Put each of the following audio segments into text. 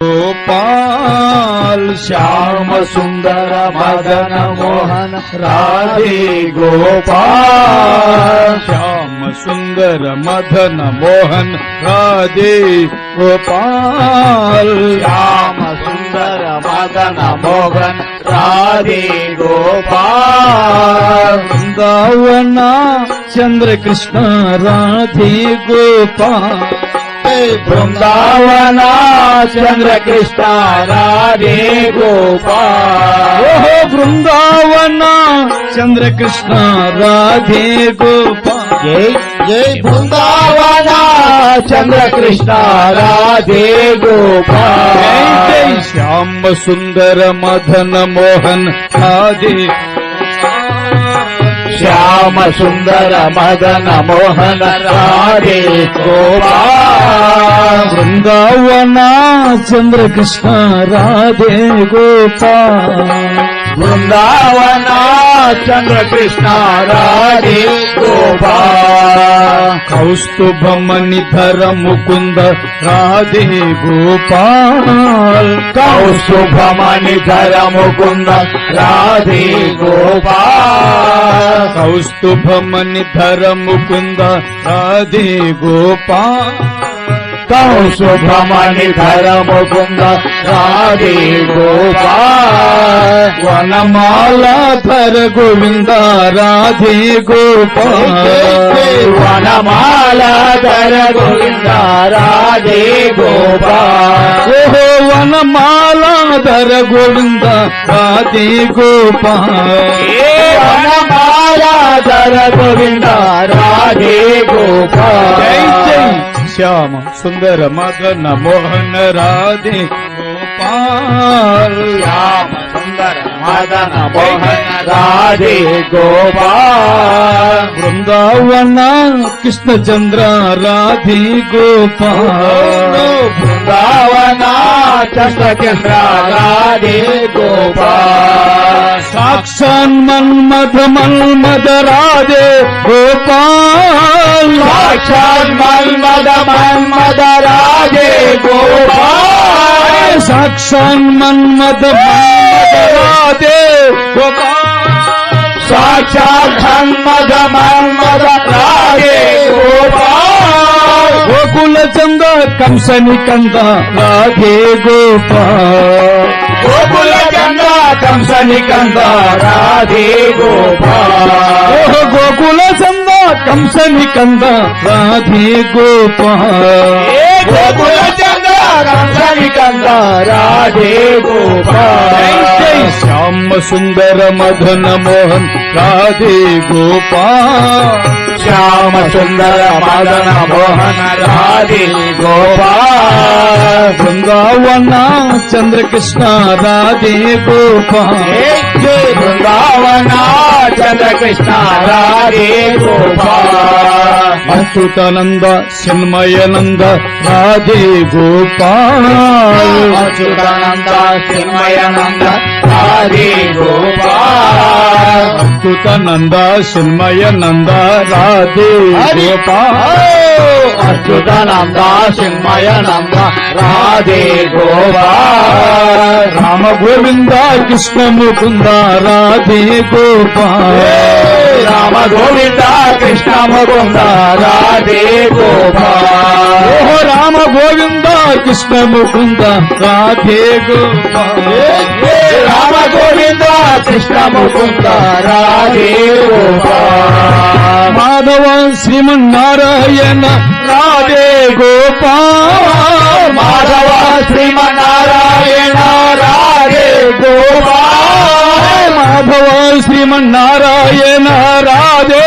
गोपाल श्याम सुंदर मदन मोहन राधे गोपाल श्याम सुंदर मदन मोहन राधे गोपाल श्याम सुंदर मदन मोहन राधे गोपाल वृंदावना चंद्र कृष्ण राधे गोपाल वृंदावना चंद्र कृष्ण राधे गोपाल वृंदावना चंद्र कृष्ण राधे गोपाल जय जय वृंदावना चंद्र कृष्ण राधे गोपाल जय श्याम सुंदर मदन मोहन राधे श्याम सुंदर मदन मोहन राधे गोपाल वृंदावना चंद्र कृष्ण राधे गोपाल वृंदावना चंद्र कृष्ण राधे गोपाल कौस्तुभमणिधर मुकुंद राधे गोपाल कौस्तुभमणिधर मुकुंद राधे गोपाल कौस्तुभमणिधर मुकुंद राधे गोपाल कौस्तुभमणिधर मुकुंद राधे गोपाल वनमालाधर गोविंद राधे गोपाल वनमालाधर गोविंद राधे गोपाल वनमालाधर गोविंद राधे गोपाल वनमालाधर गोविंद राधे गोपाल जय जय श्याम सुंदर मदन मोहन राधे गोपाल श्याम सुंदर मदन मोहन राधे गोपाल वृंदावना कृष्ण चंद्र राधे गोपाल वृंदावना चंद्र कृष्ण राधे गोपाल साक्षान मन्मथ मन्मद राधे गोपाल साक्षात मन्मद मन्मद राधे गोपाल साक्षान मन्मथ मन्मद राधे गोपाल साक्षात मन्मद मन्मद राधे गोपाल गोकुल चंद कंसनि कंद राधे गोपाल गोकुल चंद कंसनि कंद राधे गोपाल गोकुल चंद कंसनि कंद राधे गोपाल गोकुल चंद कंसनि कंद राधे गोपाल जय श्याम सुंदर मदन मोहन राधे गोपाल श्याम सुंदर मदन मोहन राधे गोपाल वृंदावना चंद्र कृष्ण राधे गोपाल वृंदावना चंद्र कृष्ण राधे गोपाल अच्युतानंद चिन्मयानंद राधे गोपाल अच्युतानंद चिन्मयानंद राधे गोपाल अच्युतानंद चिन्मयानंद राधे गोपाल अच्युतानंद चिन्मयानंद राधे गोपाल राम गोविंद कृष्ण मुकुंद राधे गोपाल राम गोविंद कृष्ण मुकुंद राधे गोपाल राम गोविंद कृष्ण मुकुंद राधे गोपाल राम गोविंद कृष्ण मुकुंद राधे गोपाल माधव श्रीमन्नारायण राधे गोपाल माधव श्रीमन्नारायण राधे गोपाल माधव श्रीमन्नारायण राधे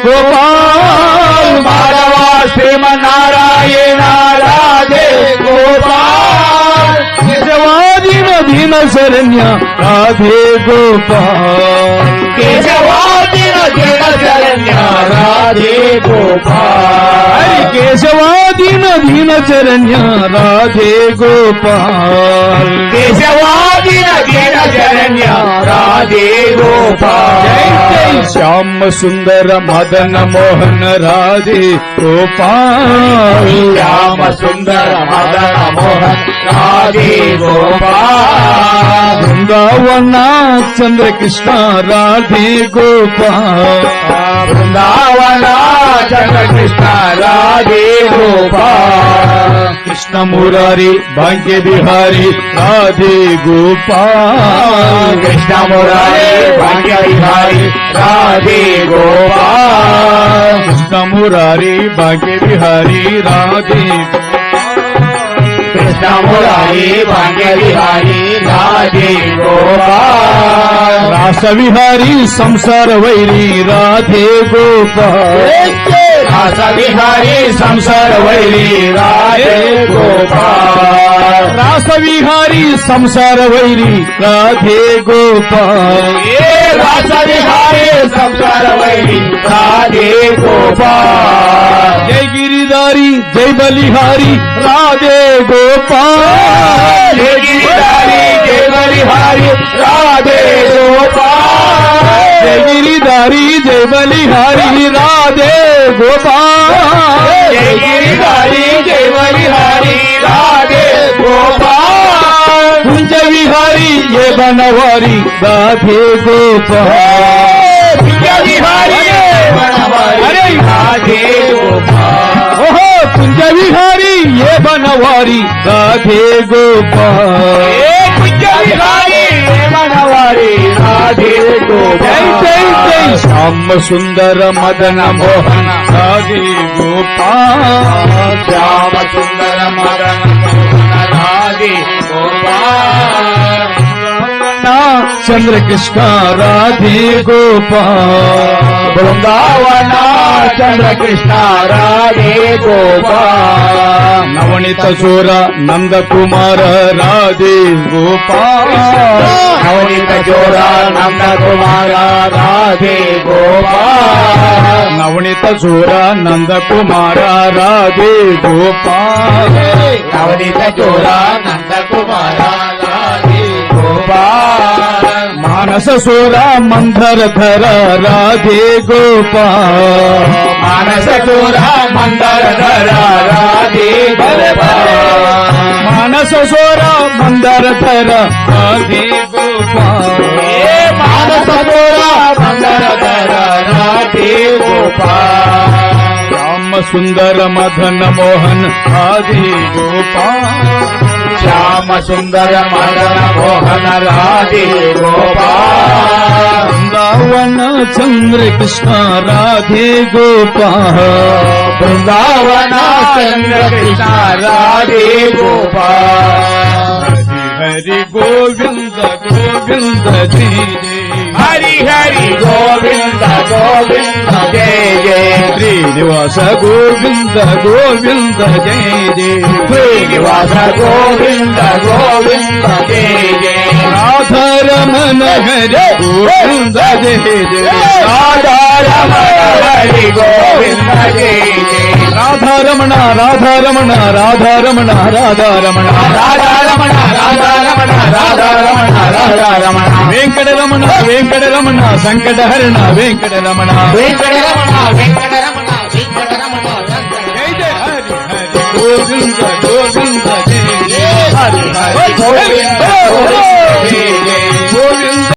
गोपाल माधव श्रीमन्नारायण राधे गोपाल केशवादीन दीन शरण्य राधे गोपाल केशवादीन दीन शरण्य राधे गोपाल केशवादीन दीन शरण्य राधे गोपाल केशवादीन दीन शरण्य राधे गोपाल जय जय श्याम सुंदर मदन मोहन राधे गोपाल श्याम सुंदर मदन मोहन రాధే గోపాల్ బృందావన చంద్రకృష్ణ రాధే గోపాల్ బృందావన చంద్రకృష్ణ రాధే గోపాల్ కృష్ణ మురారి భాగ్య బిహారీ రాధే గోపాల్ కృష్ణ మురారి భాగ్య విహారి రాధే గోపాల్ కృష్ణ మురారి భాగ్య బిహారీ రాధే కృష్ణ మురారి భాగ్య విహారి రాధే గోపాల్ రాస విహారీ సంసార వైరి రాధే గోపాల్ రాస విహారి సంసార వైరి రాధే గోపాల్ రాస విహారీ సంసార వైరి రాధే గోపాల్ ఏ రాస విహారి సంసార వైరి రాధే గోపాల్ జై గిరిధారి జై బలిహారి రాధే గోపాల్ జయ గిరిధారి జయ బలిహారి రాధే గోపాల్ జై గిరిధారి జై బలిహారి రాధే గోపాల్ జయ గిరిధారి జయ బలిహారి రాధే గోపాల్ కుంజ విహారీ ఏ బనవారి రాధే గోపాల్ జయ విహారి అరే! రాధే గోపాల్ ఓహో కుంజ విహారీ ఏ బనవారి రాధే గోపాల్ ఏ కుంజ విహారి మనవారి రాధే జై గోపాల్ జై జై శ్యామ సుందర మదన మోహన రాధే గోపాల్ శ్యామ సుందర మదన మోహన రాధే గోపాల్ నా చంద్రకృష్ణ రాధే గోపాల్ బృందావన చంద్రకృష్ణ రాధే గోపాల్ నవనిత చోర నందకుమార రాధే గోపాల్ నవనీత జోర నంద కుమార రాధే గోపాల్ నవనిత చోర నందకుమార రాధే గోపాల్ నవనీత జోర నంద కుమార రాధే గోపాల్ మానస సోర మందర ధర రాధే గోపాల్ మానస జోర మందర ధర రాధే గోపాల్ మానస సోర మందర ధర రాధే గోపాల్ ఏ మానస జోర మందర ధర రాధే గోపాల్ రామ సుందర మదన మోహన్ రాధే గోపాల్ శ్యామ సుందర మదన మోహన రాధే గోపాల్ బృందావన చంద్రకృష్ణ రాధే గోపాల్ బృందావన చంద్రకృష్ణ రాధే గోపాల్ హరి గోవింద గోవింద జయ జయ హరి హరి గోవింద గోవింద జయ జయ శ్రీనివాస గోవింద గోవింద జయ జయ శ్రీనివాస గోవింద గోవింద జయ జయ రాధారమణ హరి గోవింద జయ జయ రాధారమణ హరి గోవింద జయ జయ రాధారమణ రాధారమణ రాధారమణ రాధారమణ రాధారమణ రాధారమణ రాధారమణ రాధారమణ వెంకటరమణ వెంకటరమణ సంకటహరణ వెంకటరమణ వెంకటరమణ వెంకటరమణ వెంకటరమణ జయ జయ హరి హరి గోవింద గోవింద జయ జయ హరి హరి గోవింద గోవింద